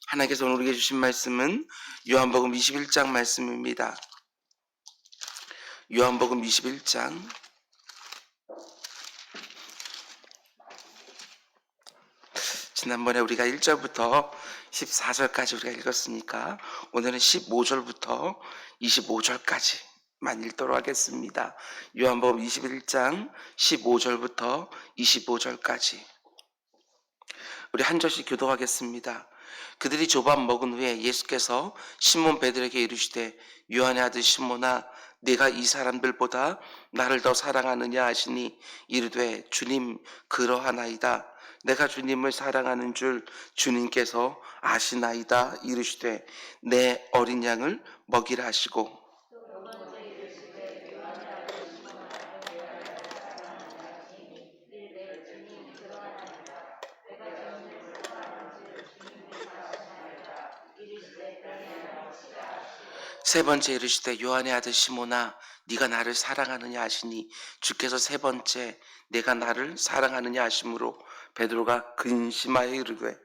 하나님께서 오늘 우리에게 주신 말씀은 요한복음 21장 말씀입니다. 요한복음 21장 지난번에 우리가 1절부터 14절까지 우리가 읽었으니까 오늘은 15절부터 25절까지만 읽도록 하겠습니다. 요한복음 21장 15절부터 25절까지 우리 한 절씩 교독하겠습니다. 그들이 조밥 먹은 후에 예수께서 시몬 베드로에게 이르시되 요한의 아들 시몬아 네가 이 사람들보다 나를 더 사랑하느냐 하시니 이르되 주님 그러하나이다. 내가 주님을 사랑하는 줄 주님께서 아시나이다. 이르시되 내 어린 양을 먹이라 하시고 세 번째 이르시되 요한의 아들 시몬아 네가 나를 사랑하느냐 하시니 주께서 세 번째 내가 나를 사랑하느냐 하심으로 베드로가 근심하여 이르되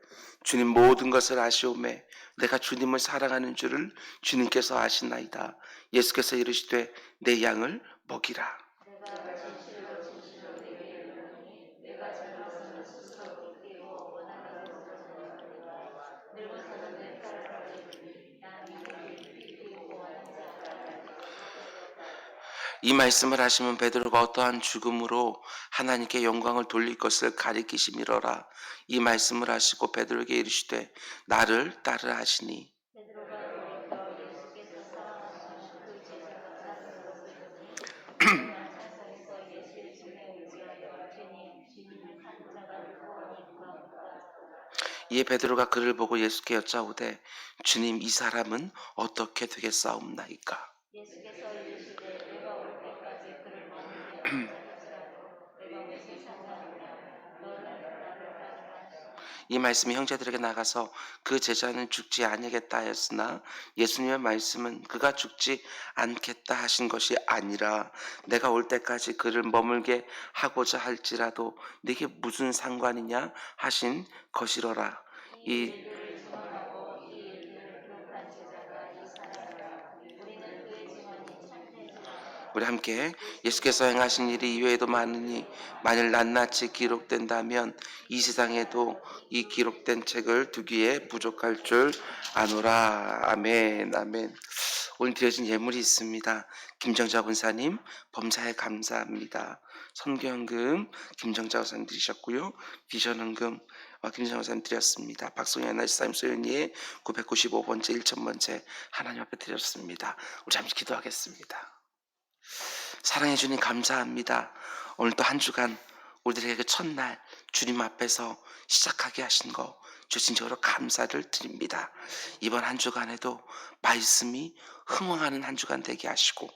주님 모든 것을 아시오매 내가 주님을 사랑하는 줄을 주님께서 아시나이다. 예수께서 이르시되 내 양을 먹이라. 이 말씀을 하시면 베드로가 어떠한 죽음으로 하나님께 영광을 돌릴 것을 가리키심이로라. 이 말씀을 하시고 베드로에게 이르시되 나를 따르라 하시니 이에 베드로가 그를 보고 예수께 여짜오되 주님 이 사람은 어떻게 되겠사옵나이까. 이 말씀이 형제들에게 나가서 그 제자는 죽지 아니하겠다 하였으나 예수님의 말씀은 그가 죽지 않겠다 하신 것이 아니라 내가 올 때까지 그를 머물게 하고자 할지라도 네게 무슨 상관이냐 하신 것이로라. 우리 함께 예수께서 행하신 일이 이외에도 많으니 만일 낱낱이 기록된다면 이 세상에도 이 기록된 책을 두기에 부족할 줄 아노라. 아멘. 아멘. 오늘 드려진 예물이 있습니다. 김정자 권사님 범사에 감사합니다. 선교연금 김정자 권사님 드리셨고요. 비전헌금 김정자 권사님 드렸습니다. 박성현 하나님 소연이의 995번째 1000번째 하나님 앞에 드렸습니다. 우리 잠시 기도하겠습니다. 사랑해 주님 감사합니다. 오늘도 한 주간 우리들에게 그 첫날 주님 앞에서 시작하게 하신 거 진정으로 감사를 드립니다. 이번 한 주간에도 말씀이 흥황하는 한 주간 되게 하시고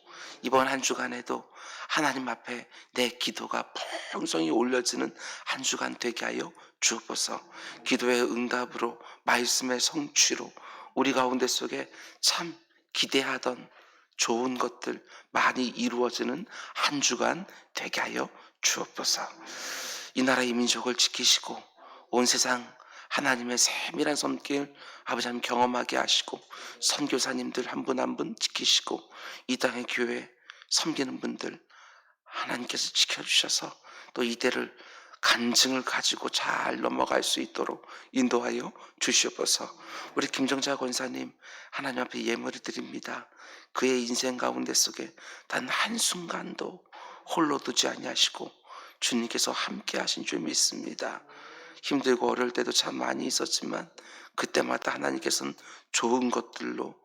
이번 한 주간에도 하나님 앞에 내 기도가 풍성히 올려지는 한 주간 되게 하여 주옵소서. 기도의 응답으로 말씀의 성취로 우리 가운데 속에 참 기대하던 좋은 것들 많이 이루어지는 한 주간 되게 하여 주옵소서. 이 나라 이 민족을 지키시고 온 세상 하나님의 세밀한 손길 아버지 하나님 경험하게 하시고 선교사님들 한 분 한 분 지키시고 이 땅의 교회 섬기는 분들 하나님께서 지켜주셔서 또 이대를 간증을 가지고 잘 넘어갈 수 있도록 인도하여 주시옵소서. 우리 김정자 권사님 하나님 앞에 예물을 드립니다. 그의 인생 가운데 속에 단 한순간도 홀로 두지 아니하시고 주님께서 함께 하신 줄 믿습니다. 힘들고 어려울 때도 참 많이 있었지만 그때마다 하나님께서는 좋은 것들로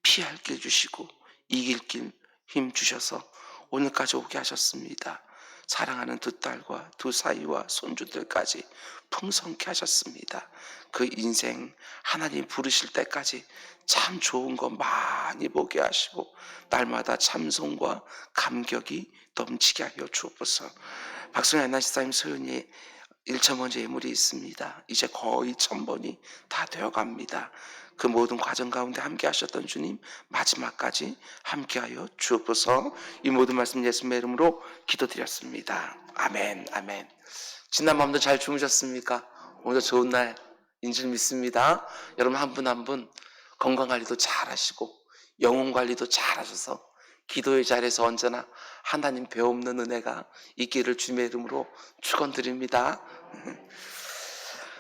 피할 길 주시고 이길 길 힘 주셔서 오늘까지 오게 하셨습니다. 사랑하는 두 딸과 두 사위와 손주들까지 풍성케 하셨습니다. 그 인생 하나님 부르실 때까지 참 좋은 거 많이 보게 하시고 날마다 참송과 감격이 넘치게 하여 주옵소서. 박성현 나시사님 소연이 1,000번째 예물이 있습니다. 이제 거의 1,000번이 다 되어갑니다. 그 모든 과정 가운데 함께 하셨던 주님 마지막까지 함께하여 주옵소서. 이 모든 말씀 예수님의 이름으로 기도드렸습니다. 아멘. 아멘. 지난 밤도 잘 주무셨습니까? 오늘도 좋은 날 줄 믿습니다. 여러분 한 분 한 분 건강 관리도 잘 하시고 영혼 관리도 잘 하셔서 기도의 자리에서 언제나 하나님 배없는 은혜가 있기를 주님의 이름으로 축원드립니다.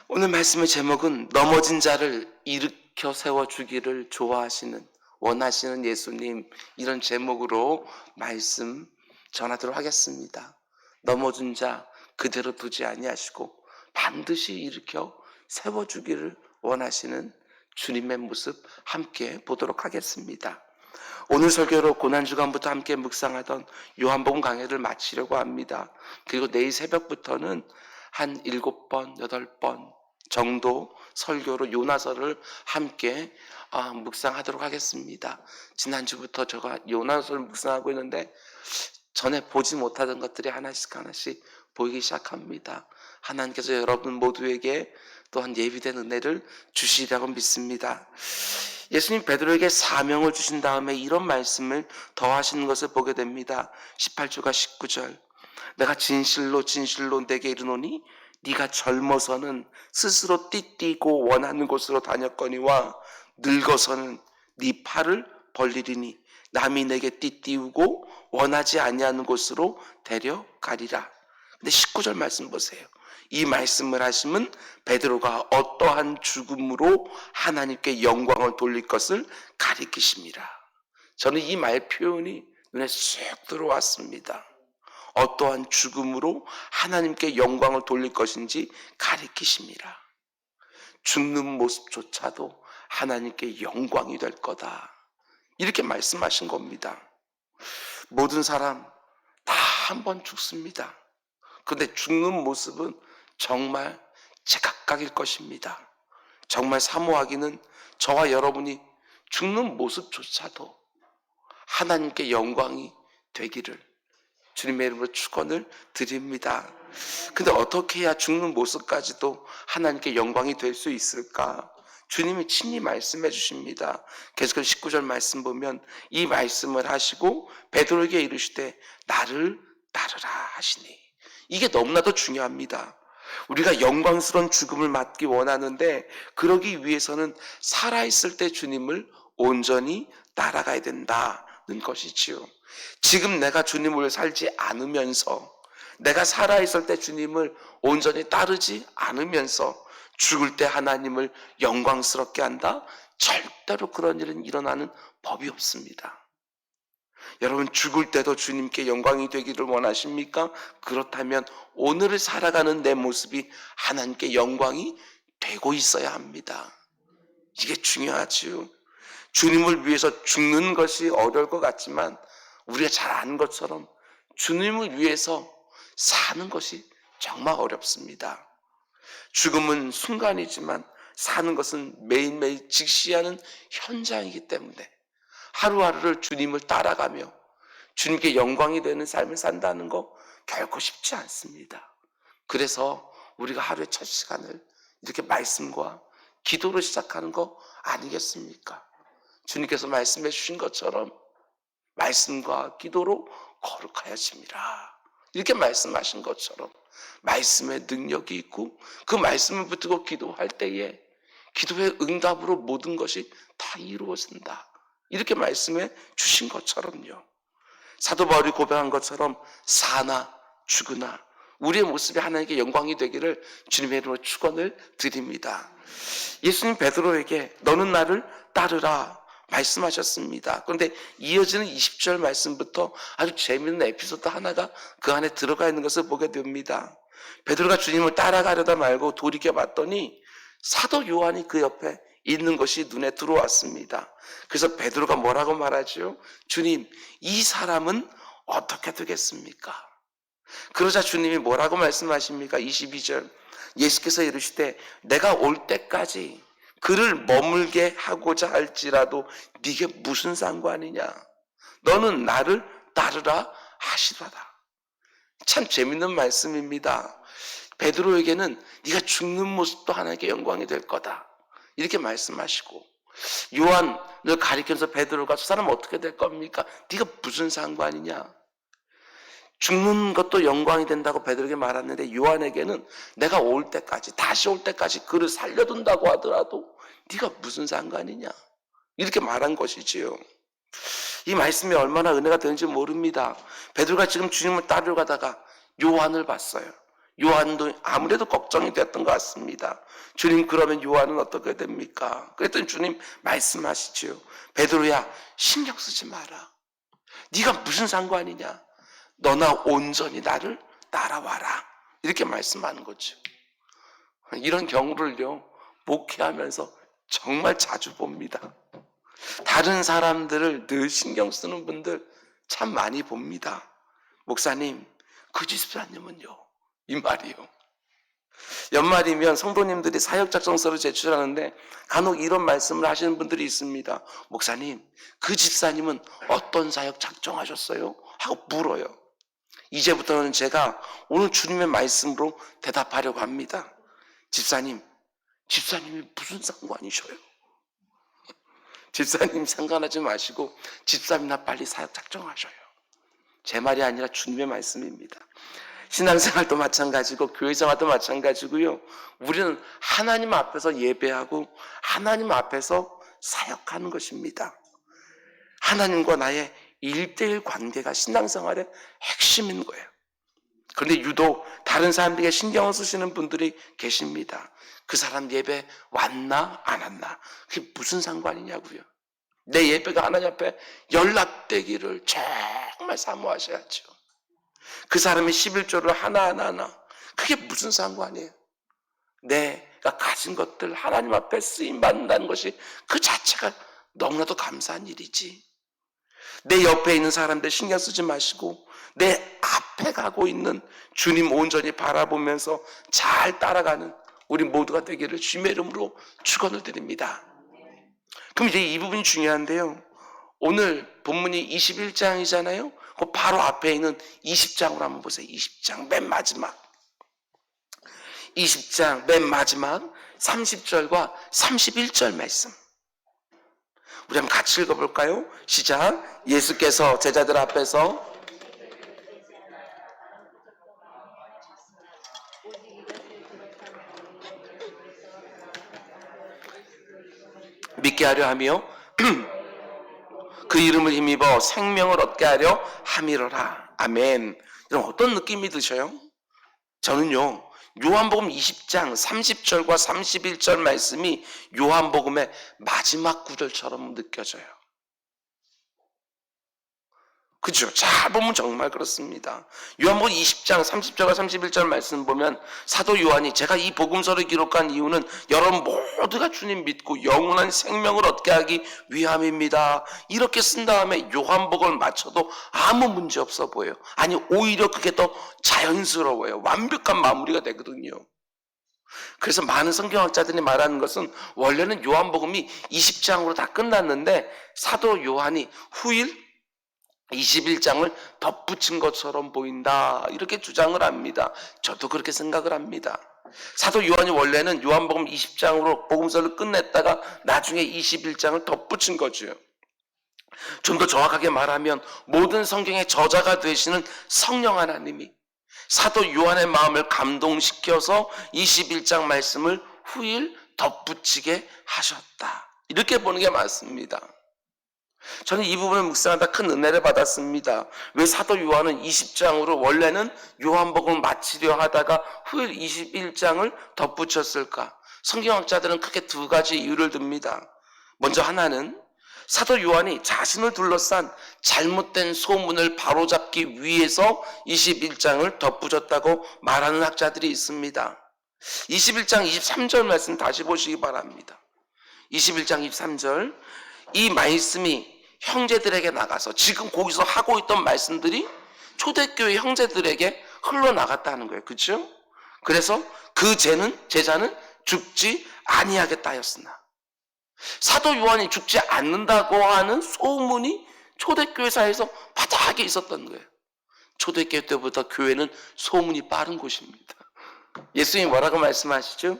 오늘 말씀의 제목은 넘어진 자를 일으켜 세워주기를 좋아하시는 원하시는 예수님, 이런 제목으로 말씀 전하도록 하겠습니다. 넘어진 자 그대로 두지 아니하시고 반드시 일으켜 세워주기를 원하시는 주님의 모습 함께 보도록 하겠습니다. 오늘 설교로 고난주간부터 함께 묵상하던 요한복음 강해를 마치려고 합니다. 그리고 내일 새벽부터는 한 7번, 8번 정도 설교로 요나서를 함께 묵상하도록 하겠습니다. 지난주부터 제가 요나서를 묵상하고 있는데 전에 보지 못하던 것들이 하나씩 보이기 시작합니다. 하나님께서 여러분 모두에게 또한 예비된 은혜를 주시리라고 믿습니다. 예수님 베드로에게 사명을 주신 다음에 이런 말씀을 더하시는 것을 보게 됩니다. 18절과 19절. 내가 진실로 진실로 내게 이르노니 네가 젊어서는 스스로 띠띠고 원하는 곳으로 다녔거니와 늙어서는 네 팔을 벌리리니 남이 내게 띠띠우고 원하지 아니하는 곳으로 데려가리라. 근데 19절 말씀 보세요. 이 말씀을 하시면 베드로가 어떠한 죽음으로 하나님께 영광을 돌릴 것을 가리키십니다. 저는 이 말 표현이 눈에 쏙 들어왔습니다. 어떠한 죽음으로 하나님께 영광을 돌릴 것인지 가리키십니다. 죽는 모습조차도 하나님께 영광이 될 거다. 이렇게 말씀하신 겁니다. 모든 사람 다 한 번 죽습니다. 그런데 죽는 모습은 정말 제각각일 것입니다. 정말 사모하기는 저와 여러분이 죽는 모습조차도 하나님께 영광이 되기를 주님의 이름으로 축원을 드립니다. 근데 어떻게 해야 죽는 모습까지도 하나님께 영광이 될 수 있을까? 주님이 친히 말씀해 주십니다. 계속해서 19절 말씀 보면 이 말씀을 하시고 베드로에게 이르시되 나를 따르라 하시니, 이게 너무나도 중요합니다. 우리가 영광스러운 죽음을 맞기 원하는데 그러기 위해서는 살아있을 때 주님을 온전히 따라가야 된다는 것이지요. 지금 내가 주님을 살지 않으면서, 내가 살아있을 때 주님을 온전히 따르지 않으면서 죽을 때 하나님을 영광스럽게 한다? 절대로 그런 일은 일어나는 법이 없습니다. 여러분 죽을 때도 주님께 영광이 되기를 원하십니까? 그렇다면 오늘을 살아가는 내 모습이 하나님께 영광이 되고 있어야 합니다. 이게 중요하지요. 주님을 위해서 죽는 것이 어려울 것 같지만 우리가 잘 아는 것처럼 주님을 위해서 사는 것이 정말 어렵습니다. 죽음은 순간이지만 사는 것은 매일매일 직시하는 현장이기 때문에 하루하루를 주님을 따라가며 주님께 영광이 되는 삶을 산다는 거 결코 쉽지 않습니다. 그래서 우리가 하루의 첫 시간을 이렇게 말씀과 기도로 시작하는 거 아니겠습니까? 주님께서 말씀해 주신 것처럼 말씀과 기도로 거룩하여집니다. 이렇게 말씀하신 것처럼 말씀의 능력이 있고 그 말씀을 붙들고 기도할 때에 기도의 응답으로 모든 것이 다 이루어진다. 이렇게 말씀해 주신 것처럼요. 사도 바울이 고백한 것처럼 사나 죽으나 우리의 모습이 하나님께 영광이 되기를 주님의 이름으로 축원을 드립니다. 예수님 베드로에게 너는 나를 따르라 말씀하셨습니다. 그런데 이어지는 20절 말씀부터 아주 재미있는 에피소드 하나가 그 안에 들어가 있는 것을 보게 됩니다. 베드로가 주님을 따라가려다 말고 돌이켜봤더니 사도 요한이 그 옆에 있는 것이 눈에 들어왔습니다. 그래서 베드로가 뭐라고 말하죠? 주님, 이 사람은 어떻게 되겠습니까? 그러자 주님이 뭐라고 말씀하십니까? 22절 예수께서 이르시되 내가 올 때까지 그를 머물게 하고자 할지라도 네게 무슨 상관이냐? 너는 나를 따르라 하시더라. 참 재밌는 말씀입니다. 베드로에게는 네가 죽는 모습도 하나님께 영광이 될 거다. 이렇게 말씀하시고 요한을 가리키면서 베드로가 저 사람 어떻게 될 겁니까? 네가 무슨 상관이냐? 죽는 것도 영광이 된다고 베드로에게 말했는데 요한에게는 내가 올 때까지, 다시 올 때까지 그를 살려둔다고 하더라도 네가 무슨 상관이냐, 이렇게 말한 것이지요. 이 말씀이 얼마나 은혜가 되는지 모릅니다. 베드로가 지금 주님을 따르러 가다가 요한을 봤어요. 요한도 아무래도 걱정이 됐던 것 같습니다. 주님, 그러면 요한은 어떻게 됩니까? 그랬더니 주님 말씀하시지요. 베드로야, 신경 쓰지 마라. 네가 무슨 상관이냐? 너나 온전히 나를 따라와라. 이렇게 말씀하는 거죠. 이런 경우를요, 목회하면서 정말 자주 봅니다. 다른 사람들을 늘 신경 쓰는 분들 참 많이 봅니다. 목사님, 그 집사님은요, 이 말이요. 연말이면 성도님들이 사역작성서를 제출하는데 간혹 이런 말씀을 하시는 분들이 있습니다. 목사님, 그 집사님은 어떤 사역 작정하셨어요? 하고 물어요. 이제부터는 제가 오늘 주님의 말씀으로 대답하려고 합니다. 집사님이 무슨 상관이셔요? 집사님 상관하지 마시고 집사님이나 빨리 사역 작정하셔요. 제 말이 아니라 주님의 말씀입니다. 신앙생활도 마찬가지고 교회생활도 마찬가지고요. 우리는 하나님 앞에서 예배하고 하나님 앞에서 사역하는 것입니다. 하나님과 나의 1:1 관계가 신앙생활의 핵심인 거예요. 그런데 유독 다른 사람들에게 신경을 쓰시는 분들이 계십니다. 그 사람 예배 왔나 안 왔나, 그게 무슨 상관이냐고요. 내 예배가 하나님 앞에 연락되기를 정말 사모하셔야죠. 그 사람의 11조를 하나하나, 그게 무슨 상관이에요. 내가 가진 것들 하나님 앞에 쓰임받는다는 것이 그 자체가 너무나도 감사한 일이지. 내 옆에 있는 사람들 신경 쓰지 마시고 내 앞에 가고 있는 주님 온전히 바라보면서 잘 따라가는 우리 모두가 되기를 주님의 이름으로 축원을 드립니다. 그럼 이제 이 부분이 중요한데요. 오늘 본문이 21장이잖아요. 그 바로 앞에 있는 20장으로 한번 보세요. 20장 맨 마지막. 20장 맨 마지막 30절과 31절 말씀. 우리 한번 같이 읽어볼까요? 시작. 예수께서 제자들 앞에서 믿게 하려 하며 그 이름을 힘입어 생명을 얻게 하려 함이로라. 아멘. 여러분, 어떤 느낌이 드셔요? 저는요, 요한복음 20장 30절과 31절 말씀이 요한복음의 마지막 구절처럼 느껴져요. 그죠? 잘 보면 정말 그렇습니다. 요한복음 20장 30절과 31절 말씀 보면 사도 요한이 제가 이 복음서를 기록한 이유는 여러분 모두가 주님 믿고 영원한 생명을 얻게 하기 위함입니다. 이렇게 쓴 다음에 요한복음을 맞춰도 아무 문제 없어 보여요. 아니, 오히려 그게 더 자연스러워요. 완벽한 마무리가 되거든요. 그래서 많은 성경학자들이 말하는 것은 원래는 요한복음이 20장으로 다 끝났는데 사도 요한이 후일 21장을 덧붙인 것처럼 보인다, 이렇게 주장을 합니다. 저도 그렇게 생각을 합니다. 사도 요한이 원래는 요한복음 20장으로 복음서를 끝냈다가 나중에 21장을 덧붙인 거죠. 좀 더 정확하게 말하면 모든 성경의 저자가 되시는 성령 하나님이 사도 요한의 마음을 감동시켜서 21장 말씀을 후일 덧붙이게 하셨다, 이렇게 보는 게 맞습니다. 저는 이 부분을 묵상하다 큰 은혜를 받았습니다. 왜 사도 요한은 20장으로 원래는 요한복음을 마치려 하다가 후일 21장을 덧붙였을까? 성경학자들은 크게 두 가지 이유를 듭니다. 먼저 하나는 사도 요한이 자신을 둘러싼 잘못된 소문을 바로잡기 위해서 21장을 덧붙였다고 말하는 학자들이 있습니다. 21장 23절 말씀 다시 보시기 바랍니다. 21장 23절, 이 말씀이 형제들에게 나가서 지금 거기서 하고 있던 말씀들이 초대교회 형제들에게 흘러나갔다는 거예요. 그렇죠? 그래서 그 제자는 죽지 아니하겠다 하였으나, 사도 요한이 죽지 않는다고 하는 소문이 초대교회 사이에서 바닥에 있었던 거예요. 초대교회 때보다 교회는 소문이 빠른 곳입니다. 예수님이 뭐라고 말씀하시죠?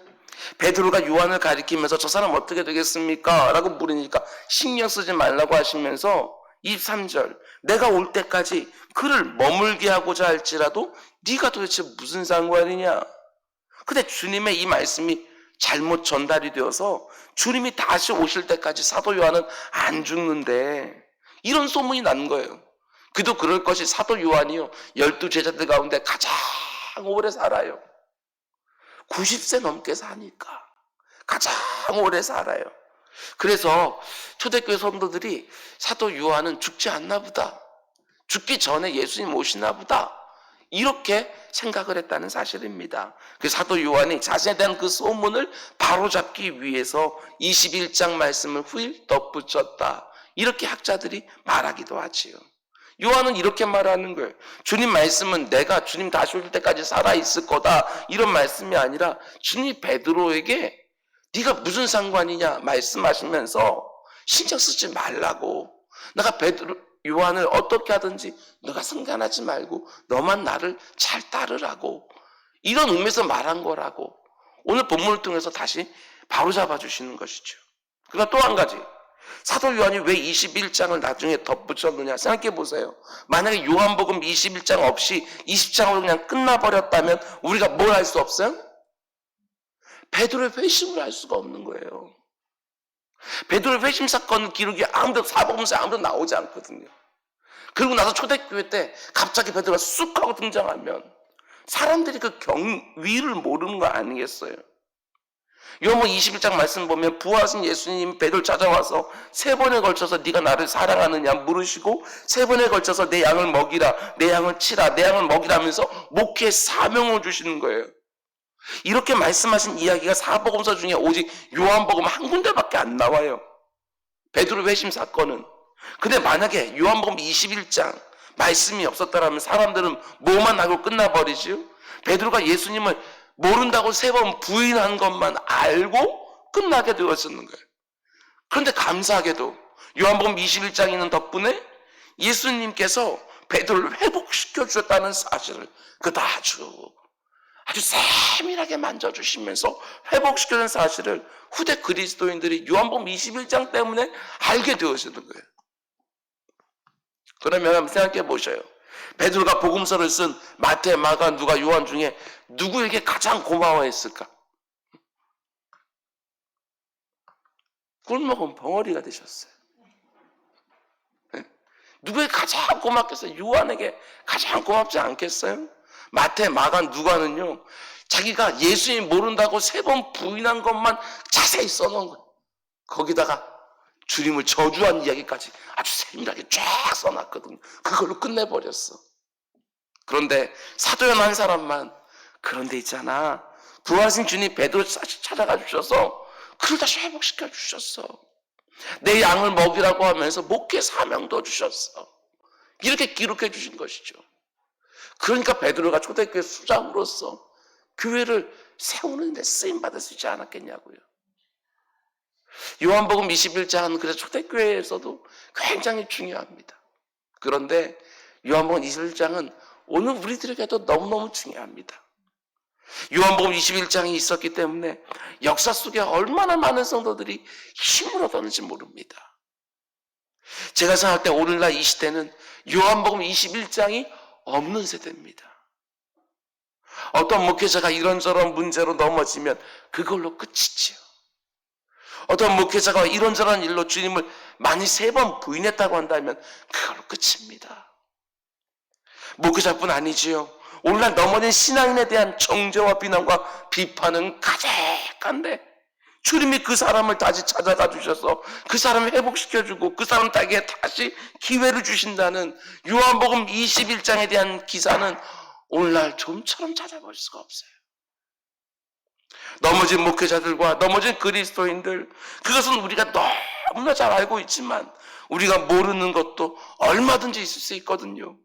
베드로가 요한을 가리키면서 저 사람 어떻게 되겠습니까? 라고 물으니까 신경 쓰지 말라고 하시면서 23절 내가 올 때까지 그를 머물게 하고자 할지라도 네가 도대체 무슨 상관이냐. 근데 주님의 이 말씀이 잘못 전달이 되어서 주님이 다시 오실 때까지 사도 요한은 안 죽는데 이런 소문이 난 거예요. 그도 그럴 것이 사도 요한이요 12제자들 가운데 가장 오래 살아요. 90세 넘게 사니까 가장 오래 살아요. 그래서 초대교회 성도들이 사도 요한은 죽지 않나 보다, 죽기 전에 예수님 오시나 보다, 이렇게 생각을 했다는 사실입니다. 그 사도 요한이 자신에 대한 그 소문을 바로잡기 위해서 21장 말씀을 후일 덧붙였다, 이렇게 학자들이 말하기도 하지요. 요한은 이렇게 말하는 거예요. 주님 말씀은 내가 주님 다시 올 때까지 살아있을 거다, 이런 말씀이 아니라 주님이 베드로에게 네가 무슨 상관이냐 말씀하시면서 신경 쓰지 말라고, 내가 베드로 요한을 어떻게 하든지 너가 상관하지 말고 너만 나를 잘 따르라고, 이런 의미에서 말한 거라고 오늘 본문을 통해서 다시 바로잡아 주시는 것이죠. 그러나 또 한 가지, 사도 요한이 왜 21장을 나중에 덧붙였느냐 생각해 보세요. 만약에 요한복음 21장 없이 20장으로 그냥 끝나버렸다면 우리가 뭘 할 수 없어요? 베드로의 회심을 할 수가 없는 거예요. 베드로의 회심 사건 기록이 아무도 사복음서에 아무도 나오지 않거든요. 그리고 나서 초대교회 때 갑자기 베드로가 쑥 하고 등장하면 사람들이 그 경위를 모르는 거 아니겠어요? 요한복음 21장 말씀 보면 부활하신 예수님이 베드로를 찾아와서 3번에 걸쳐서 네가 나를 사랑하느냐 물으시고 3번에 걸쳐서 내 양을 먹이라, 내 양을 치라, 내 양을 먹이라 하면서 목회 사명을 주시는 거예요. 이렇게 말씀하신 이야기가 사복음서 중에 오직 요한복음 한 군데밖에 안 나와요. 베드로 회심 사건은. 근데 만약에 요한복음 21장 말씀이 없었다면 사람들은 뭐만 알고 끝나버리지요? 베드로가 예수님을 모른다고 3번 부인한 것만 알고 끝나게 되었었는 거예요. 그런데 감사하게도 요한복음 21장에 있는 덕분에 예수님께서 베드로를 회복시켜 주셨다는 사실을 아주 세밀하게 만져주시면서 회복시켜준 사실을 후대 그리스도인들이 요한복음 21장 때문에 알게 되어지는 거예요. 그러면 한번 생각해 보셔요. 베드로가 복음서를 쓴 마태, 마가, 누가, 요한 중에 누구에게 가장 고마워했을까? 꿀먹은 벙어리가 되셨어요. 누구에게 가장 고맙겠어요? 요한에게 가장 고맙지 않겠어요? 마태, 마가, 누가는요 자기가 예수님 모른다고 3번 부인한 것만 자세히 써놓은 거예요. 거기다가 주님을 저주한 이야기까지 아주 세밀하게 쫙 써놨거든요. 그걸로 끝내버렸어. 그런데 사도연 한 사람만, 그런데 있잖아, 부활하신 주님 베드로 다시 찾아가 주셔서 그를 다시 회복시켜 주셨어. 내 양을 먹이라고 하면서 목회 사명도 주셨어. 이렇게 기록해 주신 것이죠. 그러니까 베드로가 초대교회 수장으로서 교회를 세우는 데 쓰임받을 수 있지 않았겠냐고요. 요한복음 21장은 그래서 초대교회에서도 굉장히 중요합니다. 그런데 요한복음 21장은 오늘 우리들에게도 너무너무 중요합니다. 요한복음 21장이 있었기 때문에 역사 속에 얼마나 많은 성도들이 힘을 얻었는지 모릅니다. 제가 생각할 때 오늘날 이 시대는 요한복음 21장이 없는 세대입니다. 어떤 목회자가 이런저런 문제로 넘어지면 그걸로 끝이지요. 어떤 목회자가 이런저런 일로 주님을 많이 3번 부인했다고 한다면 그걸로 끝입니다. 목회자뿐 아니지요. 오늘날 넘어진 신앙인에 대한 정죄와 비난과 비판은 가득한데 주님이 그 사람을 다시 찾아가 주셔서 그 사람을 회복시켜주고 그 사람에게 다시 기회를 주신다는 요한복음 21장에 대한 기사는 오늘날 좀처럼 찾아볼 수가 없어요. 넘어진 목회자들과 넘어진 그리스도인들, 그것은 우리가 너무나 잘 알고 있지만 우리가 모르는 것도 얼마든지 있을 수 있거든요.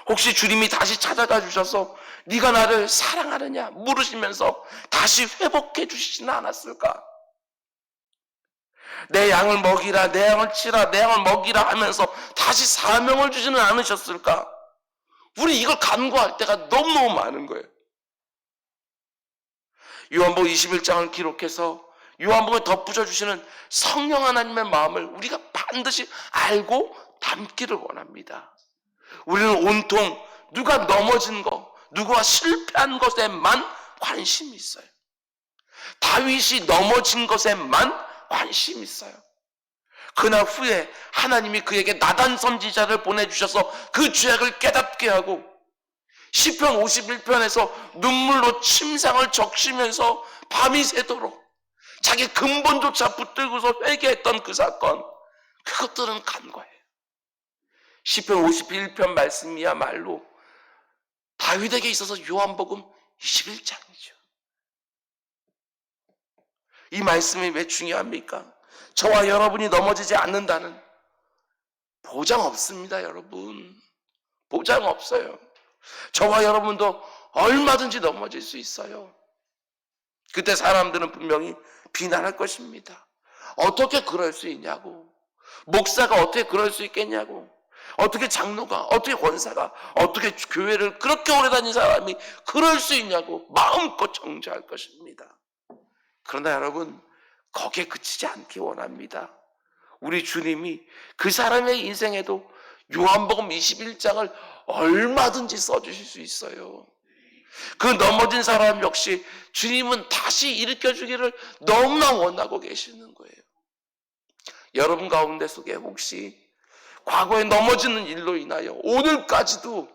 혹시 주님이 다시 찾아가 주셔서 네가 나를 사랑하느냐 물으시면서 다시 회복해 주시지는 않았을까? 내 양을 먹이라, 내 양을 치라, 내 양을 먹이라 하면서 다시 사명을 주지는 않으셨을까? 우리 이걸 간구할 때가 너무너무 많은 거예요. 요한복음 21장을 기록해서 요한복음에 덧붙여 주시는 성령 하나님의 마음을 우리가 반드시 알고 담기를 원합니다. 우리는 온통 누가 넘어진 거, 누가 실패한 것에만 관심이 있어요. 다윗이 넘어진 것에만 관심이 있어요. 그날 후에 하나님이 그에게 나단 선지자를 보내주셔서 그 죄악을 깨닫게 하고 시편 51편에서 눈물로 침상을 적시면서 밤이 새도록 자기 근본조차 붙들고서 회개했던 그 사건, 그것들은 간 거예요. 시편 51편 말씀이야말로 다윗에게 있어서 요한복음 21장이죠. 이 말씀이 왜 중요합니까? 저와 여러분이 넘어지지 않는다는 보장 없습니다, 여러분. 보장 없어요. 저와 여러분도 얼마든지 넘어질 수 있어요. 그때 사람들은 분명히 비난할 것입니다. 어떻게 그럴 수 있냐고. 목사가 어떻게 그럴 수 있겠냐고. 어떻게 장로가, 어떻게 권사가, 어떻게 교회를 그렇게 오래 다닌 사람이 그럴 수 있냐고 마음껏 정죄할 것입니다. 그러나 여러분, 거기에 그치지 않기 원합니다. 우리 주님이 그 사람의 인생에도 요한복음 21장을 얼마든지 써주실 수 있어요. 그 넘어진 사람 역시 주님은 다시 일으켜주기를 너무나 원하고 계시는 거예요. 여러분 가운데 속에 혹시 과거에 넘어지는 일로 인하여 오늘까지도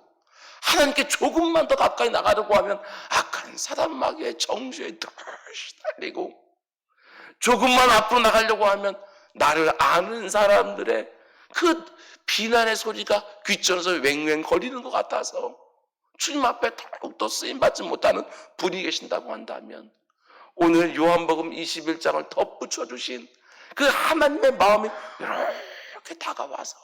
하나님께 조금만 더 가까이 나가려고 하면 악한 사단마귀의 정죄에 더 시달리고, 조금만 앞으로 나가려고 하면 나를 아는 사람들의 그 비난의 소리가 귓전에서 왱왱 거리는 것 같아서 주님 앞에 더욱더 쓰임받지 못하는 분이 계신다고 한다면, 오늘 요한복음 21장을 덧붙여 주신 그 하나님의 마음이 이렇게 다가와서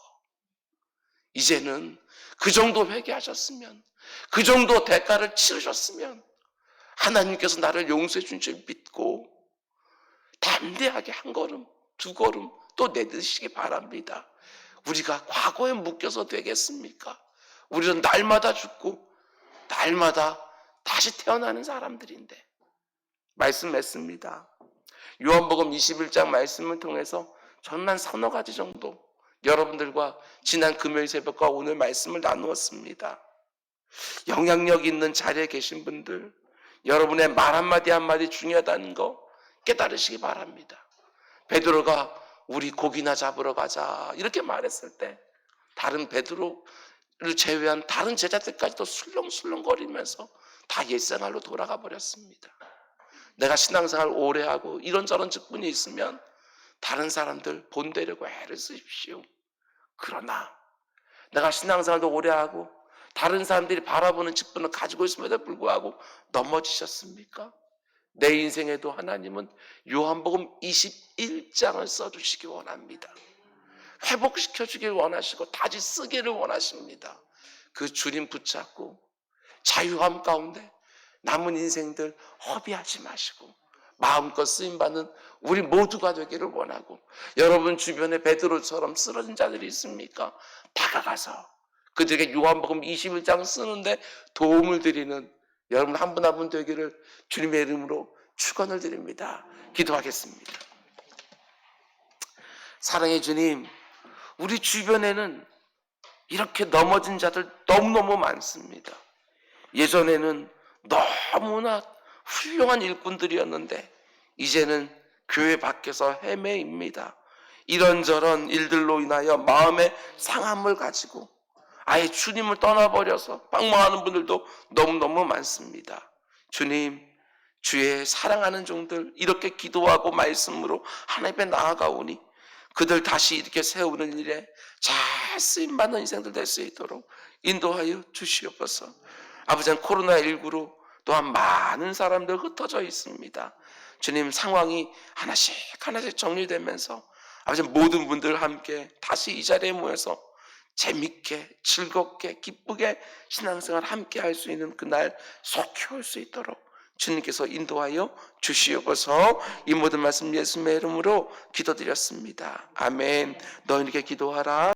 이제는 그 정도 회개하셨으면, 그 정도 대가를 치르셨으면 하나님께서 나를 용서해 준 줄 믿고 담대하게 한 걸음, 두 걸음 또 내딛으시기 바랍니다. 우리가 과거에 묶여서 되겠습니까? 우리는 날마다 죽고 날마다 다시 태어나는 사람들인데. 말씀했습니다. 요한복음 21장 말씀을 통해서 저는 서너 가지 정도 여러분들과 지난 금요일 새벽과 오늘 말씀을 나누었습니다. 영향력 있는 자리에 계신 분들, 여러분의 말 한마디 한마디 중요하다는 거 깨달으시기 바랍니다. 베드로가 우리 고기나 잡으러 가자 이렇게 말했을 때 다른 베드로를 제외한 다른 제자들까지도 술렁술렁거리면서 다 옛생활로 돌아가 버렸습니다. 내가 신앙생활 오래 하고 이런저런 직분이 있으면 다른 사람들 본되려고 애를 쓰십시오. 그러나 내가 신앙생활도 오래 하고 다른 사람들이 바라보는 직분을 가지고 있음에도 불구하고 넘어지셨습니까? 내 인생에도 하나님은 요한복음 21장을 써주시기 원합니다. 회복시켜주길 원하시고 다시 쓰기를 원하십니다. 그 주님 붙잡고 자유함 가운데 남은 인생들 허비하지 마시고 마음껏 쓰임받는 우리 모두가 되기를 원하고, 여러분 주변에 베드로처럼 쓰러진 자들이 있습니까? 다가가서 그들에게 요한복음 21장 쓰는데 도움을 드리는 여러분 한 분 한 분 되기를 주님의 이름으로 축원을 드립니다. 기도하겠습니다. 사랑의 주님, 우리 주변에는 이렇게 넘어진 자들 너무너무 많습니다. 예전에는 너무나 훌륭한 일꾼들이었는데 이제는 교회 밖에서 헤매입니다. 이런저런 일들로 인하여 마음의 상함을 가지고 아예 주님을 떠나버려서 방황하는 분들도 너무너무 많습니다. 주님, 주의 사랑하는 종들 이렇게 기도하고 말씀으로 하나님 앞에 나아가오니 그들 다시 이렇게 세우는 일에 잘 쓰임받는 인생들 될 수 있도록 인도하여 주시옵소서. 아버지, 코로나19로 또한 많은 사람들 흩어져 있습니다. 주님, 상황이 하나씩 하나씩 정리되면서 아버지 모든 분들 함께 다시 이 자리에 모여서 재밌게 즐겁게 기쁘게 신앙생활 함께 할 수 있는 그날 속히 올 수 있도록 주님께서 인도하여 주시옵소서. 이 모든 말씀 예수님의 이름으로 기도드렸습니다. 아멘. 너희에게 기도하라.